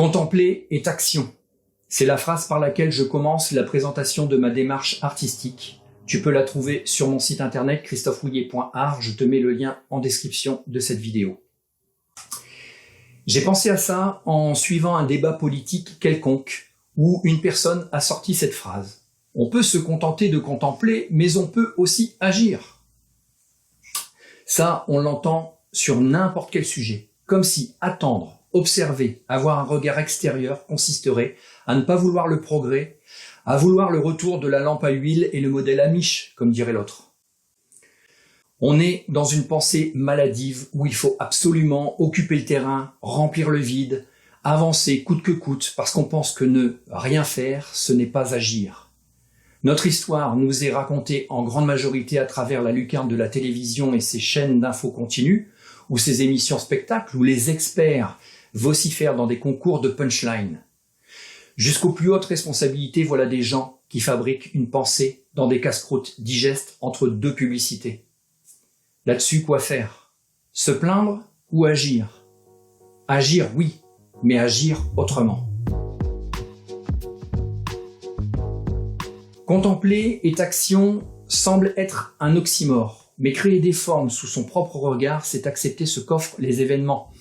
Contempler est action. C'est la phrase par laquelle je commence la présentation de ma démarche artistique. Tu peux la trouver sur mon site internet christophehouillet.art, je te mets le lien en description de cette vidéo. J'ai pensé à ça en suivant un débat politique quelconque, où une personne a sorti cette phrase. On peut se contenter de contempler, mais on peut aussi agir. Ça, on l'entend sur n'importe quel sujet, comme si attendre, observer, avoir un regard extérieur consisterait à ne pas vouloir le progrès, à vouloir le retour de la lampe à huile et le modèle Amish, comme dirait l'autre. On est dans une pensée maladive où il faut absolument occuper le terrain, remplir le vide, avancer coûte que coûte, parce qu'on pense que ne rien faire, ce n'est pas agir. Notre histoire nous est racontée en grande majorité à travers la lucarne de la télévision et ses chaînes d'infos continues, ou ses émissions spectacles, où les experts vocifèrent dans des concours de punchline. Jusqu'aux plus hautes responsabilités, voilà des gens qui fabriquent une pensée dans des casse-croûtes digestes entre deux publicités. Là-dessus, quoi faire? Se plaindre ou agir? Agir, oui, mais agir autrement. Contempler est action semble être un oxymore, mais créer des formes sous son propre regard, c'est accepter ce qu'offrent les événements.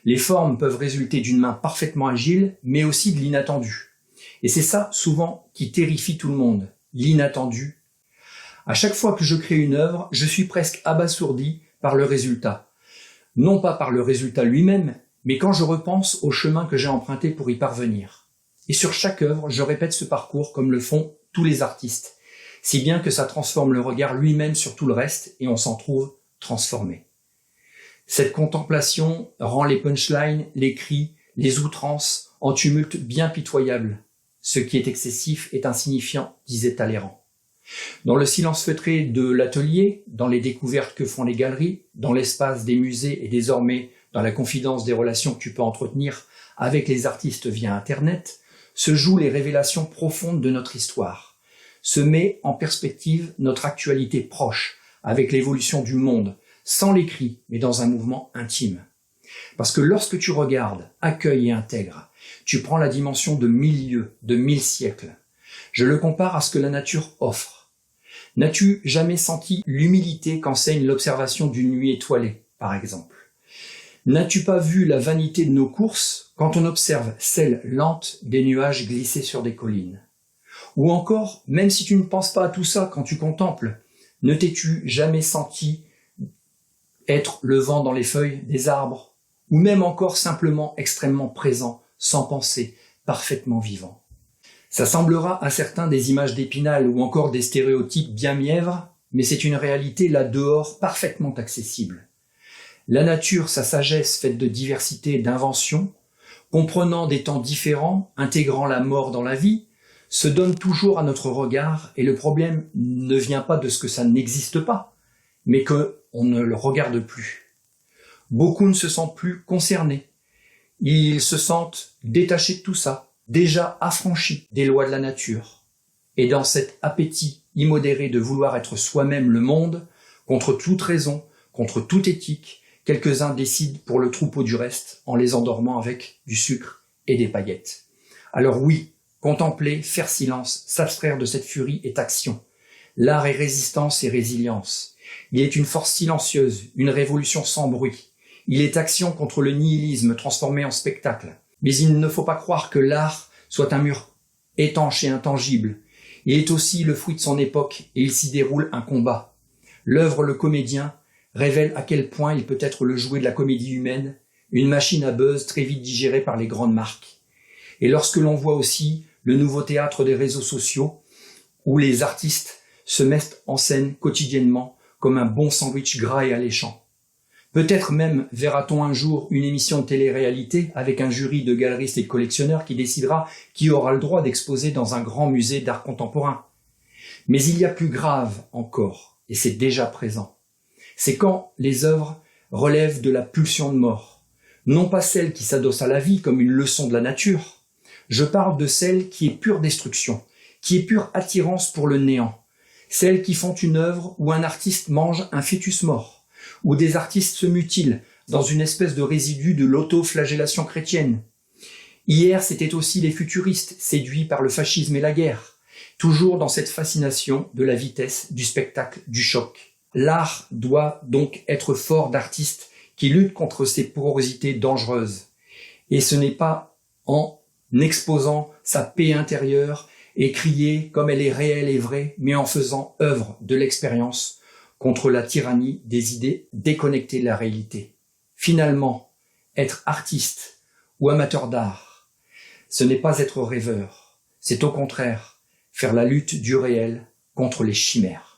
Les formes peuvent résulter d'une main parfaitement agile, mais aussi de l'inattendu. Et c'est ça, souvent, qui terrifie tout le monde, l'inattendu. À chaque fois que je crée une œuvre, je suis presque abasourdi par le résultat. Non pas par le résultat lui-même, mais quand je repense au chemin que j'ai emprunté pour y parvenir. Et sur chaque œuvre, je répète ce parcours comme le font tous les artistes, si bien que ça transforme le regard lui-même sur tout le reste et on s'en trouve transformé. Cette contemplation rend les punchlines, les cris, les outrances en tumulte bien pitoyable. Ce qui est excessif est insignifiant, disait Talleyrand. Dans le silence feutré de l'atelier, dans les découvertes que font les galeries, dans l'espace des musées et désormais dans la confidence des relations que tu peux entretenir avec les artistes via Internet, se jouent les révélations profondes de notre histoire, se met en perspective notre actualité proche avec l'évolution du monde, sans les cris, mais dans un mouvement intime. Parce que lorsque tu regardes, accueilles et intègres, tu prends la dimension de 1000 lieues, de 1000 siècles. Je le compare à ce que la nature offre. N'as-tu jamais senti l'humilité qu'enseigne l'observation d'une nuit étoilée, par exemple? N'as-tu pas vu la vanité de nos courses quand on observe celle lente des nuages glissés sur des collines? Ou encore, même si tu ne penses pas à tout ça quand tu contemples, ne t'es-tu jamais senti être le vent dans les feuilles des arbres, ou même encore simplement extrêmement présent, sans penser, parfaitement vivant? Ça semblera à certains des images d'Épinal ou encore des stéréotypes bien mièvres, mais c'est une réalité là dehors parfaitement accessible. La nature, sa sagesse faite de diversité et d'invention, comprenant des temps différents, intégrant la mort dans la vie, se donne toujours à notre regard et le problème ne vient pas de ce que ça n'existe pas, mais qu'on ne le regarde plus. Beaucoup ne se sentent plus concernés. Ils se sentent détachés de tout ça, déjà affranchis des lois de la nature. Et dans cet appétit immodéré de vouloir être soi-même le monde, contre toute raison, contre toute éthique, quelques-uns décident pour le troupeau du reste en les endormant avec du sucre et des paillettes. Alors oui, contempler, faire silence, s'abstraire de cette furie est action. L'art est résistance et résilience. Il est une force silencieuse, une révolution sans bruit. Il est action contre le nihilisme transformé en spectacle. Mais il ne faut pas croire que l'art soit un mur étanche et intangible. Il est aussi le fruit de son époque et il s'y déroule un combat. L'œuvre Le Comédien révèle à quel point il peut être le jouet de la comédie humaine, une machine à buzz très vite digérée par les grandes marques. Et lorsque l'on voit aussi le nouveau théâtre des réseaux sociaux, où les artistes se mettent en scène quotidiennement comme un bon sandwich gras et alléchant. Peut-être même verra-t-on un jour une émission de télé-réalité avec un jury de galeristes et de collectionneurs qui décidera qui aura le droit d'exposer dans un grand musée d'art contemporain. Mais il y a plus grave encore, et c'est déjà présent. C'est quand les œuvres relèvent de la pulsion de mort. Non pas celle qui s'adosse à la vie comme une leçon de la nature. Je parle de celle qui est pure destruction, qui est pure attirance pour le néant. Celles qui font une œuvre où un artiste mange un fœtus mort, où des artistes se mutilent dans une espèce de résidu de l'autoflagellation chrétienne. Hier, c'était aussi les futuristes, séduits par le fascisme et la guerre, toujours dans cette fascination de la vitesse, du spectacle, du choc. L'art doit donc être fort d'artistes qui luttent contre ces porosités dangereuses. Et ce n'est pas en exposant sa paix intérieure et crier comme elle est réelle et vraie, mais en faisant œuvre de l'expérience contre la tyrannie des idées déconnectées de la réalité. Finalement, être artiste ou amateur d'art, ce n'est pas être rêveur, c'est au contraire faire la lutte du réel contre les chimères.